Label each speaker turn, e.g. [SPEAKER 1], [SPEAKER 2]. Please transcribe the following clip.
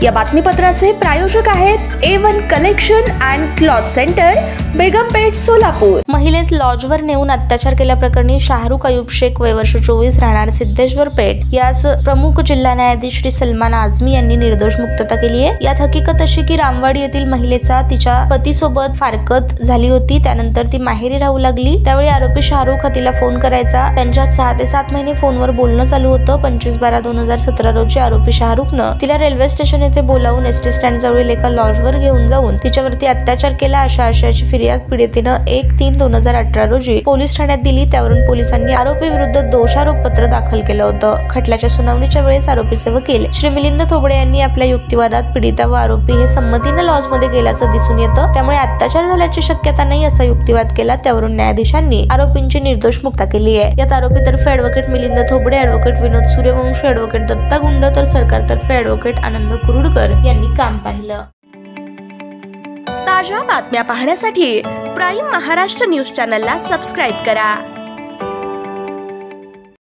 [SPEAKER 1] या बातमीपत्राचे प्रायोजक आहेत A1 collection and cloth centre, Begampeth, Solapur.
[SPEAKER 2] महिलेस लॉजवर नेऊन अत्याचार केल्याप्रकरणी शाहरुख अयूब शेख वय वर्ष 24 राहणार सिद्धेश्वर पेठ यास प्रमुख जिल्हा न्यायाधीश श्री सलमान आझमी यांनी निर्दोष मुक्तता केली आहे। यात हकीकत अशी की रामवाडी येथील महिलेचा तिच्या पतीसोबत फारकत झाली होती, त्यानंतर ती माहेरी राहू लागली। त्यावेळी आरोपी शाहरुख तिला फोन करायचा, त्यांच्यात 6 ते 7 महिने फोनवर बोलणं चालू होतं। 25/12/2017 रोजी आरोपी शाहरुखनं तिला रेल्वे स्टेशन येथे बोलावून एसटी स्टँड जवळील एका लॉजवर घेऊन जाऊन तिच्यावरती अत्याचार केला अशा आशयाची फिर्याद पीडितेनं 1/3/2018 रोजी पोलीस ठाण्यात दिली। त्यावरून पोलिसांनी आरोपी विरुद्ध दोषारोप पत्र दाखल केलं होतं। खटल्याच्या सुनावणीच्या वेळेस आरोपीचे वकील श्री मिलिंद थोबडे यांनी आपल्या युक्तिवादात पीडिता व आरोपी हे संमतीने लॉजमध्ये गेल्याचं दिसून येतं, त्यामुळे अत्याचार झाल्याची शक्यता नाही असा युक्तिवाद केला। त्यावरून न्यायाधीशांनी आरोपींची निर्दोष मुक्तता केली आहे। यात आरोपीतर्फे ॲडव्होकेट मिलिंद थोबडे, ॲडव्होकेट विनोद सूर्यवंशी, ॲडव्होकेट दत्ता गुंड तर सरकारतर्फे ॲडव्होकेट आनंद कुरुडकर यांनी काम पाहिलं।
[SPEAKER 1] ताज्या बातम्या पाहण्यासाठी प्राईम महाराष्ट्र न्यूज चॅनलला सबस्क्राईब करा।